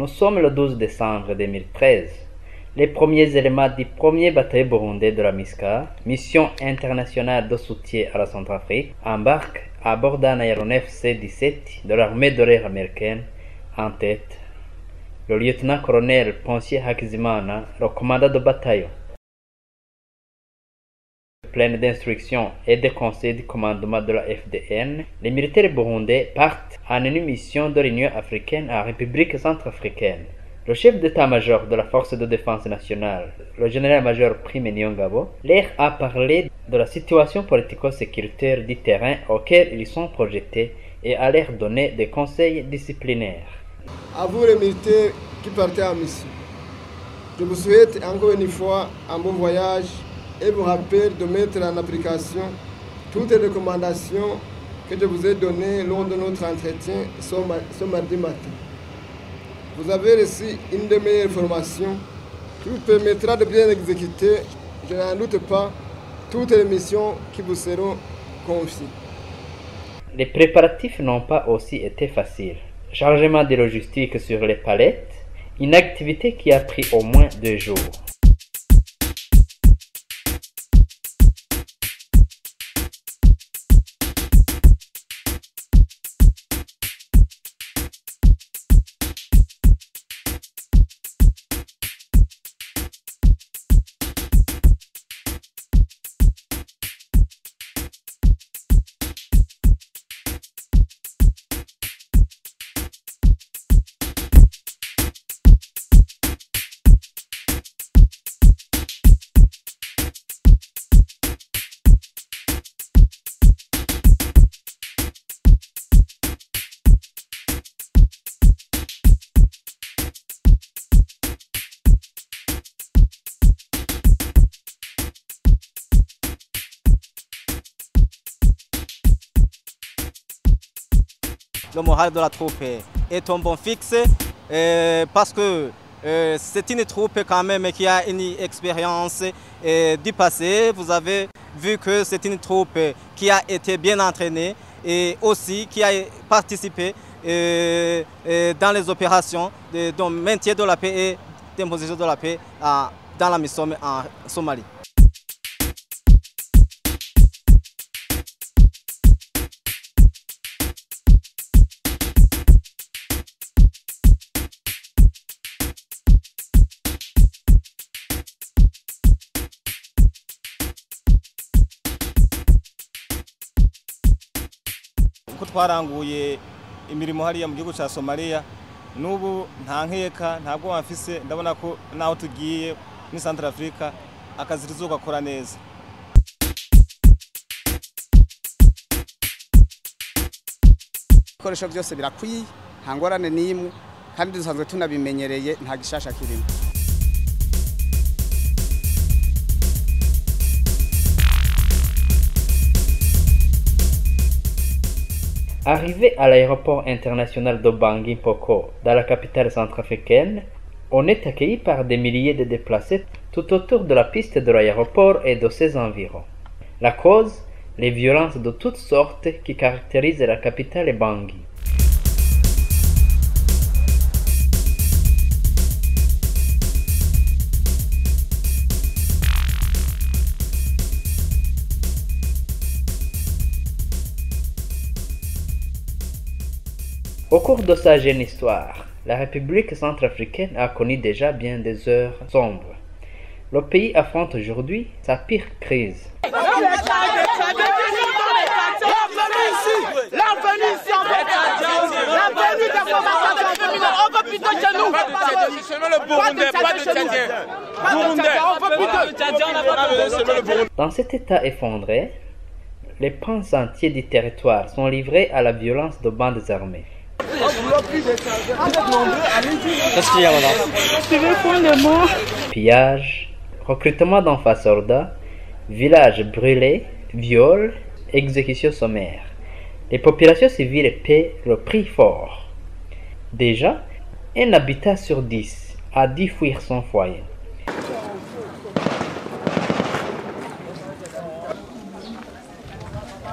Nous sommes le 12 décembre 2013. Les premiers éléments du premier bataillon burundais de la MISCA, Mission internationale de soutien à la Centrafrique, embarquent à bord d'un aéronef C-17 de l'armée de l'air américaine, en tête le lieutenant-colonel Ponsier Hakizimana, le commandant de bataillon. Pleine d'instructions et de conseils du commandement de la FDN, les militaires burundais partent en une mission de l'Union africaine en République centrafricaine. Le chef d'état-major de la force de défense nationale, le général-major Prime Niyongabo, leur a parlé de la situation politico-sécuritaire du terrain auquel ils sont projetés et a leur donné des conseils disciplinaires. À vous les militaires qui partez en mission, je vous souhaite encore une fois un bon voyage et vous rappelle de mettre en application toutes les recommandations que je vous ai données lors de notre entretien ce mardi matin. Vous avez reçu une de mes formations qui vous permettra de bien exécuter, je n'en doute pas, toutes les missions qui vous seront confiées. Les préparatifs n'ont pas aussi été faciles. Chargement de logistique sur les palettes, une activité qui a pris au moins 2 jours. Le moral de la troupe est un bon fixe parce que c'est une troupe quand même qui a une expérience du passé. Vous avez vu que c'est une troupe qui a été bien entraînée et aussi qui a participé dans les opérations de maintien de la paix et d'imposition de la paix dans la mission en Somalie. Twaranguye imirimo hariya mu gihugu cya Somalia n'ubu nta nkeka ntabwo bamfise ndabona ko naho tugiye muri Centrafrica akazi rizogakora neza. Ibikoresho byose birakwiye nta ngorane n'imwe kandi dusanzwe tunabimenyereye nta gishasha kirimo. Arrivé à l'aéroport international de Bangui Mpoko, dans la capitale centrafricaine, on est accueilli par des milliers de déplacés tout autour de la piste de l'aéroport et de ses environs. La cause, les violences de toutes sortes qui caractérisent la capitale Bangui. Au cours de sa jeune histoire, la République centrafricaine a connu déjà bien des heures sombres. Le pays affronte aujourd'hui sa pire crise. Dans cet état effondré, les pans entiers du territoire sont livrés à la violence de bandes armées. Qu'est-ce qu'il y a là? Pillage, recrutement d'enfants soldats, villages brûlés, viols, exécutions sommaires. Les populations civiles paient le prix fort. Déjà, un habitat sur 10 a dû fuir son foyer.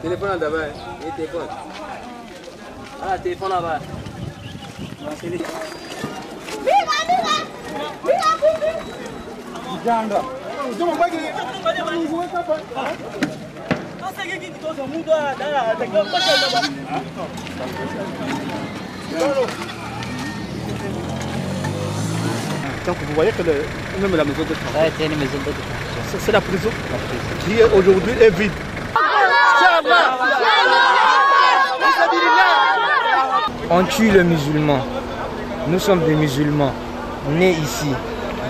Téléphone d'abord, téléphone. Ah, téléphone là-bas. Donc vous voyez que même la maison de travail, c'est une maison de détention. c'est la prison qui aujourd'hui est vide. On tue le musulman. Nous sommes des musulmans, nés ici,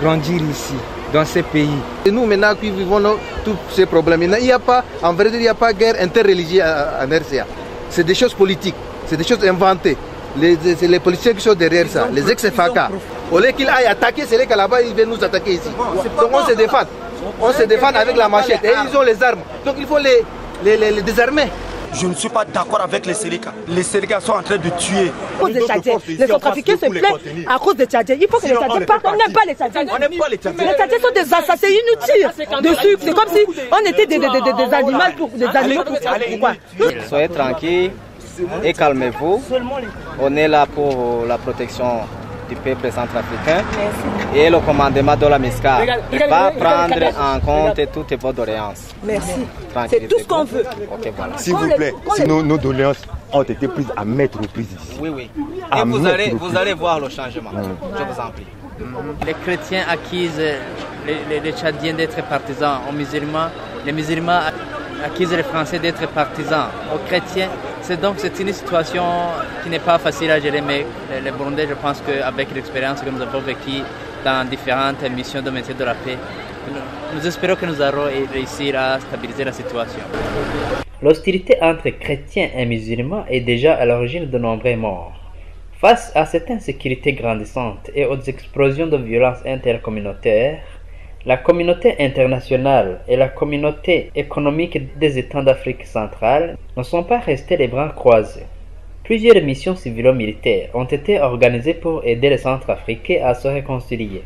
grandir ici, dans ces pays. Et nous maintenant qui vivons tous ces problèmes, il n'y a pas, en vérité, il n'y a pas de guerre interreligieuse en RCA. C'est des choses politiques, c'est des choses inventées. C'est les politiciens qui sont derrière ça, les ex-FACA. Au lieu qu'ils aillent attaquer, c'est les là-bas, ils viennent nous attaquer ici. Donc on se défend. On se défend avec la machette et ils ont les armes. Donc il faut les désarmer. Je ne suis pas d'accord avec les Sénégalais. Les Sénégalais sont en train de tuer. À cause des Tchadiens, les Centrafricains se plaignent à cause des Tchadiens. Il faut que les Tchadiens partent. On n'aime pas les Tchadiens. On n'aime pas les Tchadiens. Les Tchadiens sont des assassins, ils nous tirent dessus. C'est comme si on était des animaux pour des animaux. Pourquoi? Soyez tranquilles et calmez-vous. On est là pour la protection du peuple centrafricain et le commandement de la MISCA va prendre en compte toutes vos doléances. Merci. C'est tout ce qu'on veut. Okay, voilà. S'il vous plaît, si nos doléances ont été prises à mettre reprises ici. Oui, oui. Et vous allez voir le changement. Je vous en prie. Les chrétiens accusent les Tchadiens d'être partisans aux musulmans, les musulmans accusent les Français d'être partisans aux chrétiens. C'est une situation qui n'est pas facile à gérer, mais les Burundais, je pense qu'avec l'expérience que nous avons vécue dans différentes missions de maintien de la paix, nous espérons que nous allons réussir à stabiliser la situation. L'hostilité entre chrétiens et musulmans est déjà à l'origine de nombreux morts. Face à cette insécurité grandissante et aux explosions de violences intercommunautaires, la communauté internationale et la communauté économique des États d'Afrique centrale ne sont pas restés les bras croisés. Plusieurs missions civilo-militaires ont été organisées pour aider les Centrafricains à se réconcilier.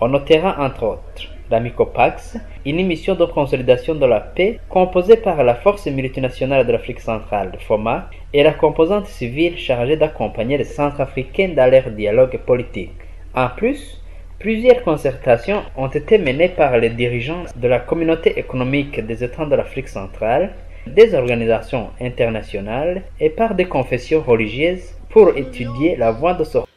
On notera entre autres la MICOPAX, une mission de consolidation de la paix composée par la Force multinationale de l'Afrique centrale, FOMA, et la composante civile chargée d'accompagner les Centrafricains dans leur dialogue politique. En plus, plusieurs concertations ont été menées par les dirigeants de la communauté économique des États de l'Afrique centrale, des organisations internationales et par des confessions religieuses pour étudier la voie de sortie.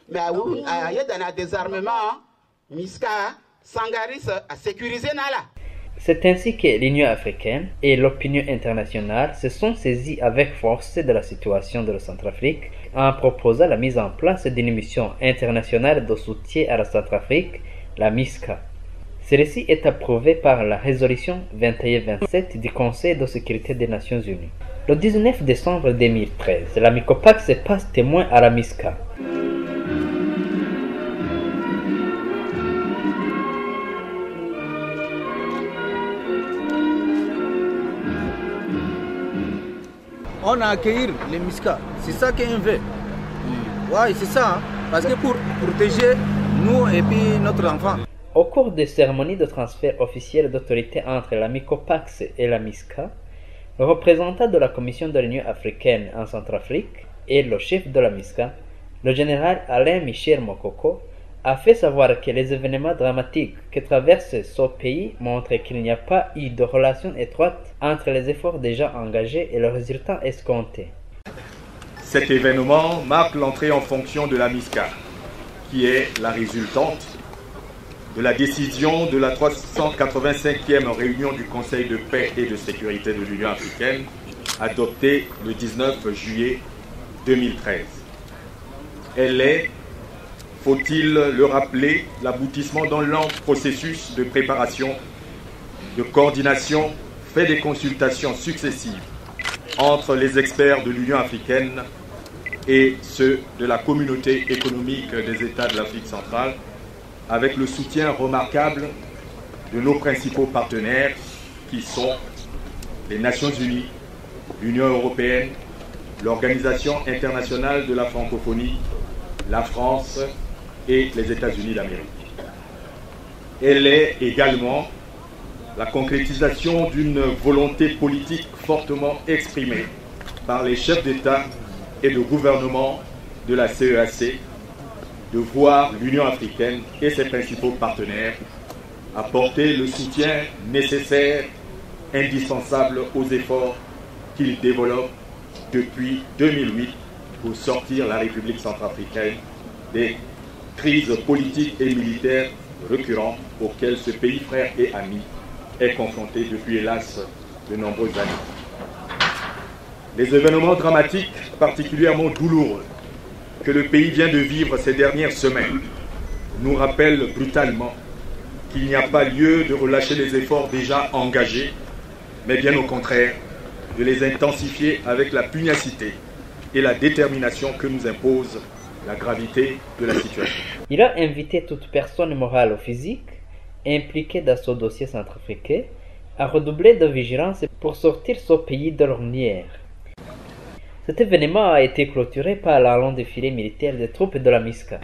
C'est ainsi que l'Union africaine et l'opinion internationale se sont saisies avec force de la situation de la Centrafrique en proposant la mise en place d'une mission internationale de soutien à la Centrafrique, la MISCA. Celle-ci est approuvée par la résolution 2127 du Conseil de sécurité des Nations Unies. Le 19 décembre 2013, la MICOPAX se passe témoin à la MISCA. On a accueilli les MISCA, c'est ça qu'on veut. Oui, c'est ça, hein? Parce que pour protéger nous et puis notre enfant. Au cours des cérémonies de transfert officiel d'autorité entre la MICOPAX et la MISCA, le représentant de la Commission de l'Union africaine en Centrafrique et le chef de la MISCA, le général Alain Michel Mokoko, a fait savoir que les événements dramatiques que traverse ce pays montrent qu'il n'y a pas eu de relation étroite entre les efforts déjà engagés et le résultat escompté. Cet événement marque l'entrée en fonction de la MISCA, qui est la résultante de la décision de la 385e réunion du Conseil de paix et de sécurité de l'Union africaine, adoptée le 19 juillet 2013. Elle est, faut-il le rappeler, l'aboutissement d'un lent processus de préparation, de coordination, fait des consultations successives entre les experts de l'Union africaine et ceux de la communauté économique des États de l'Afrique centrale, avec le soutien remarquable de nos principaux partenaires qui sont les Nations Unies, l'Union européenne, l'Organisation internationale de la francophonie, la France et les États-Unis d'Amérique. Elle est également la concrétisation d'une volonté politique fortement exprimée par les chefs d'État et de gouvernement de la CEAC de voir l'Union africaine et ses principaux partenaires apporter le soutien nécessaire, indispensable aux efforts qu'il développe depuis 2008 pour sortir la République centrafricaine des crises politiques et militaires récurrentes auxquelles ce pays frère et ami est confronté depuis, hélas, de nombreuses années. Les événements dramatiques, particulièrement douloureux, que le pays vient de vivre ces dernières semaines nous rappellent brutalement qu'il n'y a pas lieu de relâcher les efforts déjà engagés, mais bien au contraire, de les intensifier avec la pugnacité et la détermination que nous impose la gravité de la situation. Il a invité toute personne morale ou physique impliquée dans ce dossier centrafricain à redoubler de vigilance pour sortir ce pays de l'ornière. Cet événement a été clôturé par la long défilé militaire des troupes de la MISCA.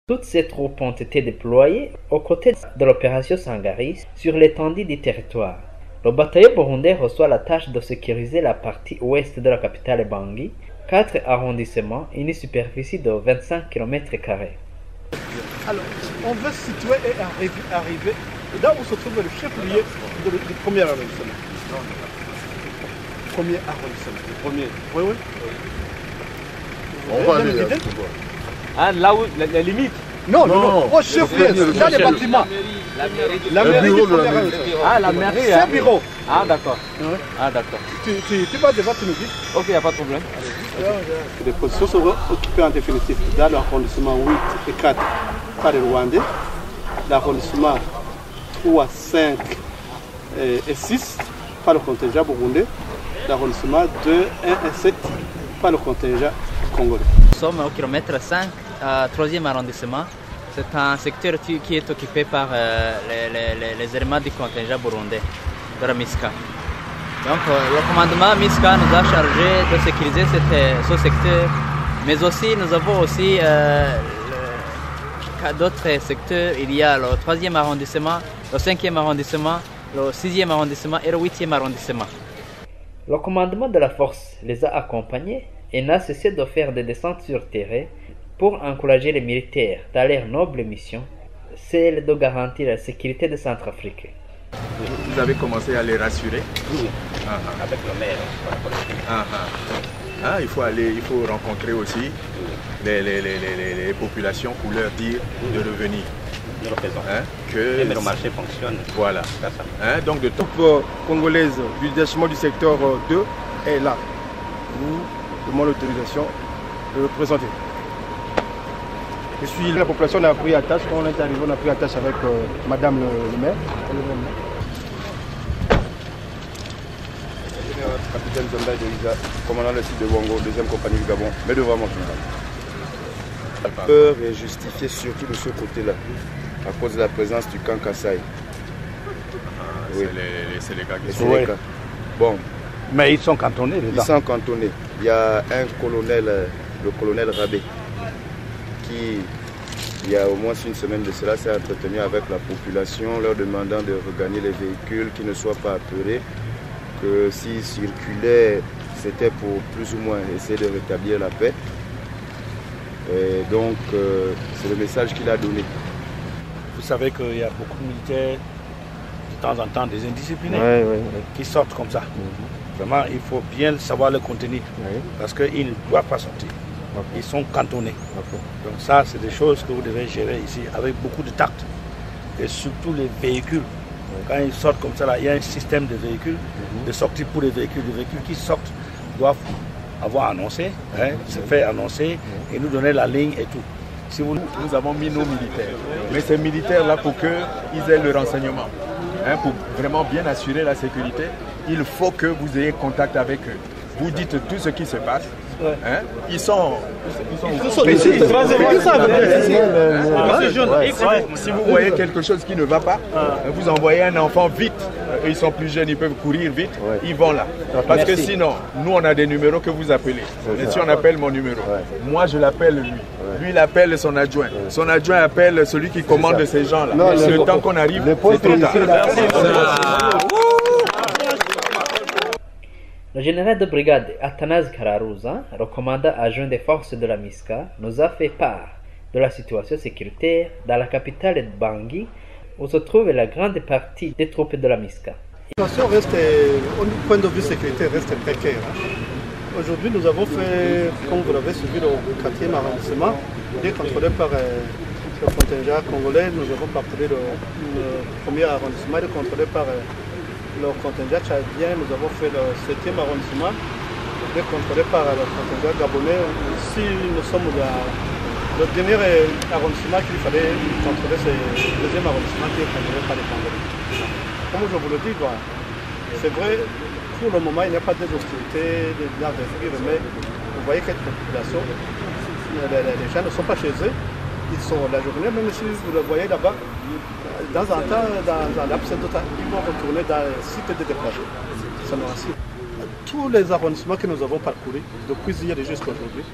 Toutes ces troupes ont été déployées aux côtés de l'opération Sangaris sur l'étendue du territoire. Le bataillon burundais reçoit la tâche de sécuriser la partie ouest de la capitale Bangui, 4 arrondissements, une superficie de 25 km². Alors, on veut situer et arriver là où se trouve le chef-lieu du premier arrondissement. Premier arrondissement. Le premier. Oui, oui. On va aller Ah, là où la limite. Non, non, au chef-lieu, dans les bâtiments. La mairie du premier arrondissement. Ah, la mairie. C'est le bureau. Ah, d'accord. Ah, d'accord. Tu vas devant, tu nous dis. Ok, il n'y a pas de problème. Les positions seront occupées en définitive dans l'arrondissement 8 et 4 par les Rwandais, l'arrondissement 3, 5 et 6 par le contingent burundais, l'arrondissement 2, 1 et 7 par le contingent congolais. Nous sommes au kilomètre 5, 3e arrondissement. C'est un secteur qui est occupé par les éléments du contingent burundais de la MISCA. Donc le commandement MISCA nous a chargé de sécuriser ce secteur, mais aussi nous avons aussi d'autres secteurs. Il y a le 3e arrondissement, le 5e arrondissement, le 6e arrondissement et le 8e arrondissement. Le commandement de la force les a accompagnés et n'a cessé de faire des descentes sur terrain pour encourager les militaires dans leur noble mission, celle de garantir la sécurité de Centrafrique. Vous avez commencé à les rassurer? Oui, avec le maire. Il faut rencontrer aussi les populations pour leur dire de revenir. Nous le faisons. Que le marché fonctionne. Voilà. Donc de troupes congolaises du détachement du secteur 2 est là. Nous demandons l'autorisation de le présenter. Je suis la population, on a pris attache. Quand on est arrivé, on a pris attache avec madame le maire. Capitaine Zonda Delisa, commandant le site de Bongo, 2e compagnie du Gabon, mais devant mon général. La peur est justifiée surtout de ce côté-là, à cause de la présence du camp Kassai. Oui. C'est les gars qui sont là. Bon. Mais ils sont cantonnés dedans. Ils sont cantonnés. Il y a un colonel le colonel Rabé, qui, il y a au moins une semaine de cela, s'est entretenu avec la population, leur demandant de regagner les véhicules, qu'ils ne soient pas apeurés, que s'ils circulaient, c'était pour plus ou moins essayer de rétablir la paix. Et donc, c'est le message qu'il a donné. Vous savez qu'il y a beaucoup de militaires, de temps en temps, des indisciplinés, qui sortent comme ça. Vraiment, il faut bien savoir le contenir, parce qu'ils ne doivent pas sortir. Ils sont cantonnés. Donc ça, c'est des choses que vous devez gérer ici avec beaucoup de tact. Et surtout les véhicules. Quand ils sortent comme ça, là, il y a un système de véhicules, de sortie pour les véhicules. Les véhicules qui sortent doivent avoir annoncé, se faire annoncer et nous donner la ligne et tout. Si nous avons mis nos militaires, mais ces militaires-là, pour qu'ils aient le renseignement, pour vraiment bien assurer la sécurité, il faut que vous ayez contact avec eux. Vous dites tout ce qui se passe. Ils sont si vous voyez quelque chose qui ne va pas, vous envoyez un enfant vite. Ils sont plus jeunes, ils peuvent courir vite, ils vont là. Parce que sinon, nous on a des numéros que vous appelez. Et si on appelle mon numéro, moi je l'appelle lui. Lui il appelle son adjoint. Son adjoint appelle celui qui commande ces gens-là. Le temps qu'on arrive, c'est trop tard. Le général de brigade Athanase Kararouza, recommandant adjoint des forces de la MISCA, nous a fait part de la situation sécuritaire dans la capitale de Bangui, où se trouve la grande partie des troupes de la MISCA. La situation reste, au point de vue sécuritaire, reste précaire. Aujourd'hui, nous avons fait, comme vous l'avez suivi, le 4e arrondissement, contrôlé par le contingent congolais. Nous avons parcouru le 1er arrondissement, contrôlé par le contingent tchadien. Nous avons fait le 7e arrondissement, contrôlé par le contingent gabonais. Ici, nous sommes dans le dernier arrondissement qu'il fallait contrôler, c'est le 2e arrondissement qui est contrôlé par les Congolais. Comme je vous le dis, c'est vrai, pour le moment, il n'y a pas de hostilités, mais vous voyez que la population, les gens ne sont pas chez eux, ils sont la journée, même si vous le voyez là-bas, dans un temps, dans l'absence de temps, ils vont retourner dans le site de déplacés. Tous les arrondissements que nous avons parcourus, depuis hier jusqu'à aujourd'hui,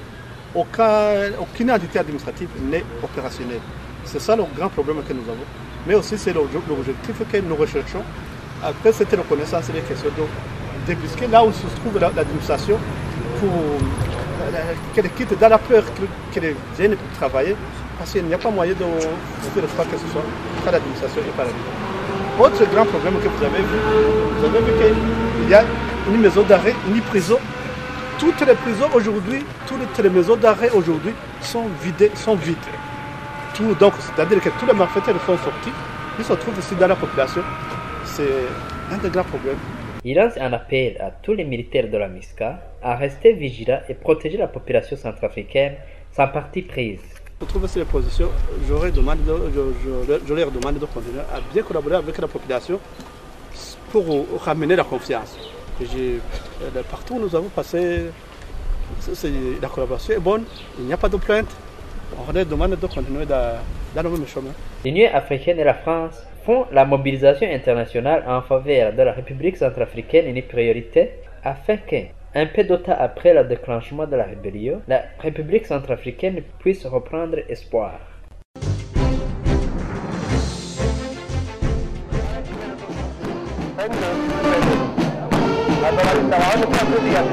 aucune entité administrative n'est opérationnelle. C'est ça le grand problème que nous avons. Mais aussi c'est l'objectif que nous recherchons. Après cette reconnaissance, c'est des questions de débusquer là où se trouve l'administration pour qu'elle quitte dans la peur que les jeunes puissent travailler, parce qu'il n'y a pas moyen de faire quoi que ce soit par l'administration et par la vie. Autre grand problème que vous avez vu qu'il y a une maison d'arrêt, une prison. Toutes les prisons aujourd'hui, toutes les maisons d'arrêt aujourd'hui sont vides. Donc, c'est-à-dire que tous les malfaiteurs sont sortis, ils se trouvent ici dans la population. C'est un des grands problèmes. Il lance un appel à tous les militaires de la MISCA à rester vigilants et protéger la population centrafricaine sans parti prise. Je trouve ces positions, je leur demande de continuer à bien collaborer avec la population pour ramener la confiance. Partout où nous avons passé, la collaboration est bonne, il n'y a pas de plainte. On leur demande de continuer dans le même chemin. L'Union africaine et la France font la mobilisation internationale en faveur de la République centrafricaine une priorité afin que, un peu de temps après le déclenchement de la rébellion, la République centrafricaine puisse reprendre espoir. Trabajando 4 días.